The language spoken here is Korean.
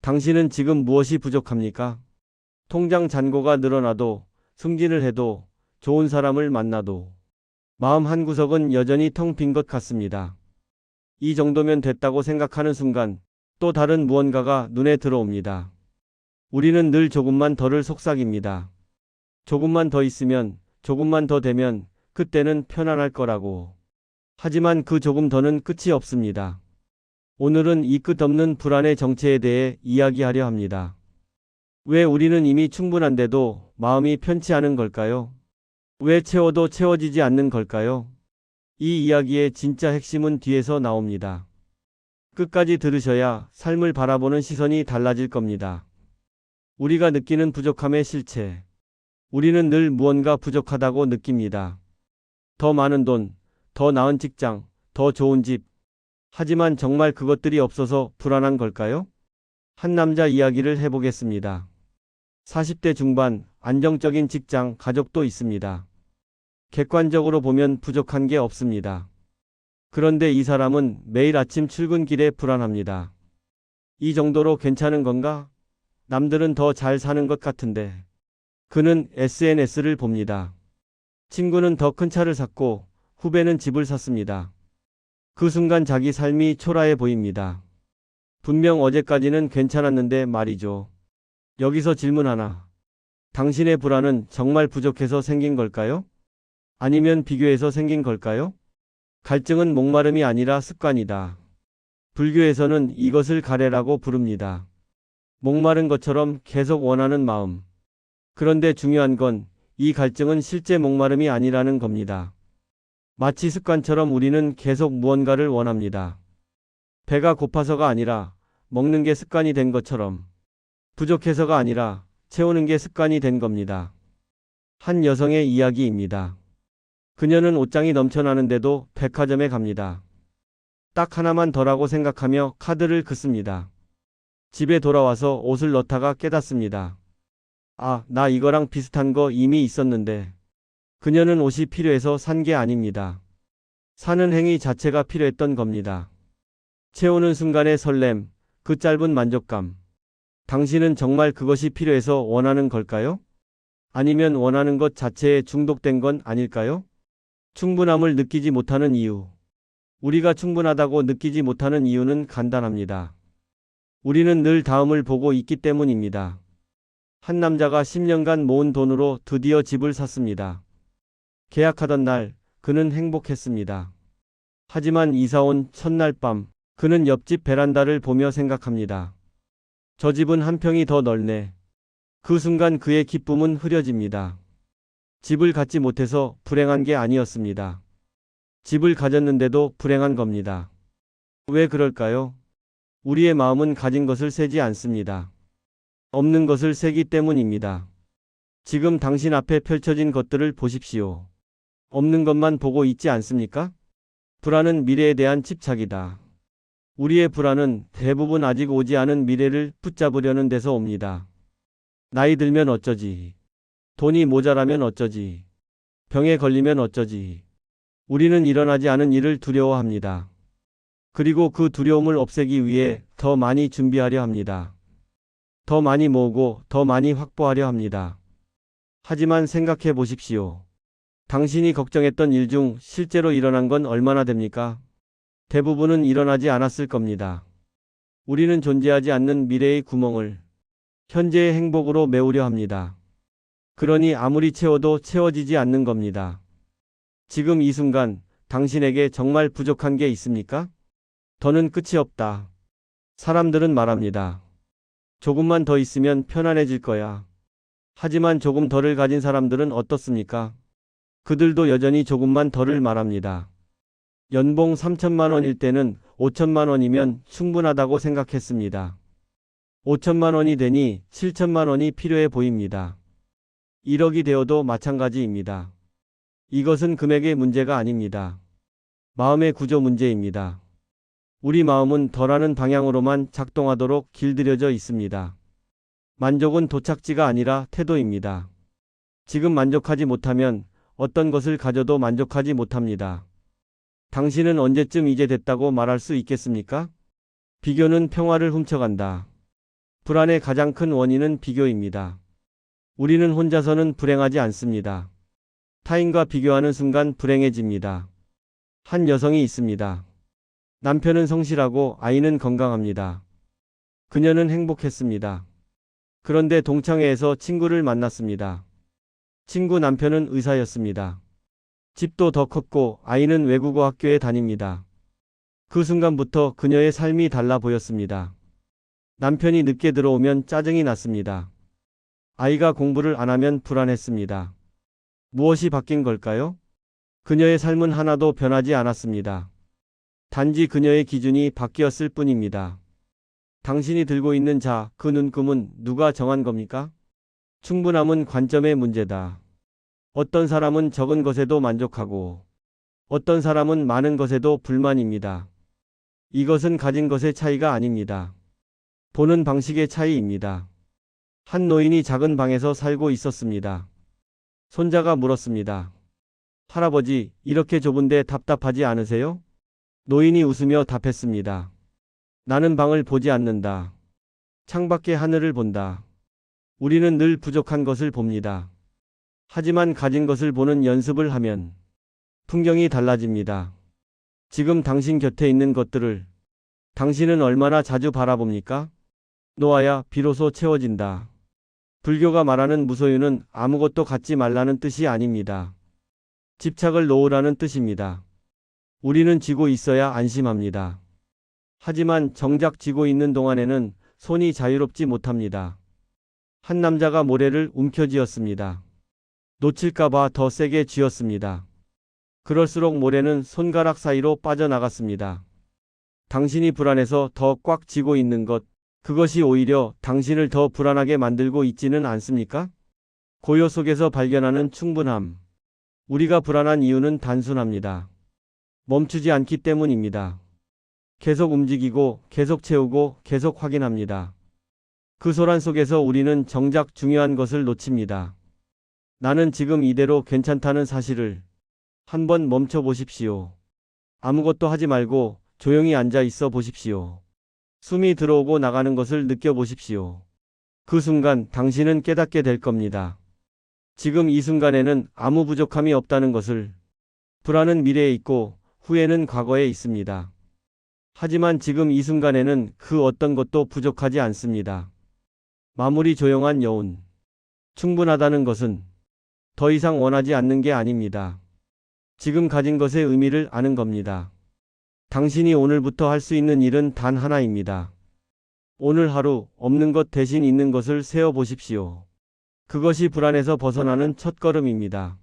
당신은 지금 무엇이 부족합니까? 통장 잔고가 늘어나도, 승진을 해도, 좋은 사람을 만나도, 마음 한구석은 여전히 텅 빈 것 같습니다. 이 정도면 됐다고 생각하는 순간, 또 다른 무언가가 눈에 들어옵니다. 우리는 늘 조금만 더를 속삭입니다. 조금만 더 있으면, 조금만 더 되면, 그때는 편안할 거라고. 하지만 그 조금 더는 끝이 없습니다. 오늘은 이 끝없는 불안의 정체에 대해 이야기하려 합니다. 왜 우리는 이미 충분한데도 마음이 편치 않은 걸까요? 왜 채워도 채워지지 않는 걸까요? 이 이야기의 진짜 핵심은 뒤에서 나옵니다. 끝까지 들으셔야 삶을 바라보는 시선이 달라질 겁니다. 우리가 느끼는 부족함의 실체. 우리는 늘 무언가 부족하다고 느낍니다. 더 많은 돈, 더 나은 직장, 더 좋은 집. 하지만 정말 그것들이 없어서 불안한 걸까요? 한 남자 이야기를 해보겠습니다. 40대 중반, 안정적인 직장, 가족도 있습니다. 객관적으로 보면 부족한 게 없습니다. 그런데 이 사람은 매일 아침 출근길에 불안합니다. 이 정도로 괜찮은 건가? 남들은 더 잘 사는 것 같은데. 그는 SNS를 봅니다. 친구는 더 큰 차를 샀고 후배는 집을 샀습니다. 그 순간 자기 삶이 초라해 보입니다. 분명 어제까지는 괜찮았는데 말이죠. 여기서 질문 하나. 당신의 불안은 정말 부족해서 생긴 걸까요? 아니면 비교해서 생긴 걸까요? 갈증은 목마름이 아니라 습관이다. 불교에서는 이것을 가래라고 부릅니다. 목마른 것처럼 계속 원하는 마음. 그런데 중요한 건 이 갈증은 실제 목마름이 아니라는 겁니다. 마치 습관처럼 우리는 계속 무언가를 원합니다. 배가 고파서가 아니라 먹는 게 습관이 된 것처럼. 부족해서가 아니라 채우는 게 습관이 된 겁니다. 한 여성의 이야기입니다. 그녀는 옷장이 넘쳐나는데도 백화점에 갑니다. 딱 하나만 더라고 생각하며 카드를 긋습니다. 집에 돌아와서 옷을 넣다가 깨닫습니다. 아, 나 이거랑 비슷한 거 이미 있었는데. 그녀는 옷이 필요해서 산 게 아닙니다. 사는 행위 자체가 필요했던 겁니다. 채우는 순간의 설렘, 그 짧은 만족감. 당신은 정말 그것이 필요해서 원하는 걸까요? 아니면 원하는 것 자체에 중독된 건 아닐까요? 충분함을 느끼지 못하는 이유. 우리가 충분하다고 느끼지 못하는 이유는 간단합니다. 우리는 늘 다음을 보고 있기 때문입니다. 한 남자가 10년간 모은 돈으로 드디어 집을 샀습니다. 계약하던 날, 그는 행복했습니다. 하지만 이사 온 첫날 밤, 그는 옆집 베란다를 보며 생각합니다. 저 집은 한 평이 더 넓네. 그 순간 그의 기쁨은 흐려집니다. 집을 갖지 못해서 불행한 게 아니었습니다. 집을 가졌는데도 불행한 겁니다. 왜 그럴까요? 우리의 마음은 가진 것을 세지 않습니다. 없는 것을 세기 때문입니다. 지금 당신 앞에 펼쳐진 것들을 보십시오. 없는 것만 보고 있지 않습니까? 불안은 미래에 대한 집착이다. 우리의 불안은 대부분 아직 오지 않은 미래를 붙잡으려는 데서 옵니다. 나이 들면 어쩌지? 돈이 모자라면 어쩌지? 병에 걸리면 어쩌지? 우리는 일어나지 않은 일을 두려워합니다. 그리고 그 두려움을 없애기 위해 더 많이 준비하려 합니다. 더 많이 모으고 더 많이 확보하려 합니다. 하지만 생각해 보십시오. 당신이 걱정했던 일 중 실제로 일어난 건 얼마나 됩니까? 대부분은 일어나지 않았을 겁니다. 우리는 존재하지 않는 미래의 구멍을 현재의 행복으로 메우려 합니다. 그러니 아무리 채워도 채워지지 않는 겁니다. 지금 이 순간 당신에게 정말 부족한 게 있습니까? 더는 끝이 없다. 사람들은 말합니다. 조금만 더 있으면 편안해질 거야. 하지만 조금 더를 가진 사람들은 어떻습니까? 그들도 여전히 조금만 더를 말합니다. 연봉 3천만 원일 때는 5천만 원이면 충분하다고 생각했습니다. 5천만 원이 되니 7천만 원이 필요해 보입니다. 1억이 되어도 마찬가지입니다. 이것은 금액의 문제가 아닙니다. 마음의 구조 문제입니다. 우리 마음은 더라는 방향으로만 작동하도록 길들여져 있습니다. 만족은 도착지가 아니라 태도입니다. 지금 만족하지 못하면 어떤 것을 가져도 만족하지 못합니다. 당신은 언제쯤 이제 됐다고 말할 수 있겠습니까? 비교는 평화를 훔쳐간다. 불안의 가장 큰 원인은 비교입니다. 우리는 혼자서는 불행하지 않습니다. 타인과 비교하는 순간 불행해집니다. 한 여성이 있습니다. 남편은 성실하고 아이는 건강합니다. 그녀는 행복했습니다. 그런데 동창회에서 친구를 만났습니다. 친구 남편은 의사였습니다. 집도 더 컸고 아이는 외국어 학교에 다닙니다. 그 순간부터 그녀의 삶이 달라 보였습니다. 남편이 늦게 들어오면 짜증이 났습니다. 아이가 공부를 안 하면 불안했습니다. 무엇이 바뀐 걸까요? 그녀의 삶은 하나도 변하지 않았습니다. 단지 그녀의 기준이 바뀌었을 뿐입니다. 당신이 들고 있는 그 눈금은 누가 정한 겁니까? 충분함은 관점의 문제다. 어떤 사람은 적은 것에도 만족하고 어떤 사람은 많은 것에도 불만입니다. 이것은 가진 것의 차이가 아닙니다. 보는 방식의 차이입니다. 한 노인이 작은 방에서 살고 있었습니다. 손자가 물었습니다. 할아버지, 이렇게 좁은데 답답하지 않으세요? 노인이 웃으며 답했습니다. 나는 방을 보지 않는다. 창밖의 하늘을 본다. 우리는 늘 부족한 것을 봅니다. 하지만 가진 것을 보는 연습을 하면 풍경이 달라집니다. 지금 당신 곁에 있는 것들을 당신은 얼마나 자주 바라봅니까? 놓아야 비로소 채워진다. 불교가 말하는 무소유는 아무것도 갖지 말라는 뜻이 아닙니다. 집착을 놓으라는 뜻입니다. 우리는 쥐고 있어야 안심합니다. 하지만 정작 쥐고 있는 동안에는 손이 자유롭지 못합니다. 한 남자가 모래를 움켜쥐었습니다. 놓칠까봐 더 세게 쥐었습니다. 그럴수록 모래는 손가락 사이로 빠져나갔습니다. 당신이 불안해서 더 꽉 쥐고 있는 것, 그것이 오히려 당신을 더 불안하게 만들고 있지는 않습니까? 고요 속에서 발견하는 충분함. 우리가 불안한 이유는 단순합니다. 멈추지 않기 때문입니다. 계속 움직이고, 계속 채우고, 계속 확인합니다. 그 소란 속에서 우리는 정작 중요한 것을 놓칩니다. 나는 지금 이대로 괜찮다는 사실을 한번 멈춰 보십시오. 아무것도 하지 말고 조용히 앉아 있어 보십시오. 숨이 들어오고 나가는 것을 느껴보십시오. 그 순간 당신은 깨닫게 될 겁니다. 지금 이 순간에는 아무 부족함이 없다는 것을. 불안은 미래에 있고 후회는 과거에 있습니다. 하지만 지금 이 순간에는 그 어떤 것도 부족하지 않습니다. 마무리 조용한 여운. 충분하다는 것은 더 이상 원하지 않는 게 아닙니다. 지금 가진 것의 의미를 아는 겁니다. 당신이 오늘부터 할 수 있는 일은 단 하나입니다. 오늘 하루 없는 것 대신 있는 것을 세어 보십시오. 그것이 불안에서 벗어나는 첫걸음입니다.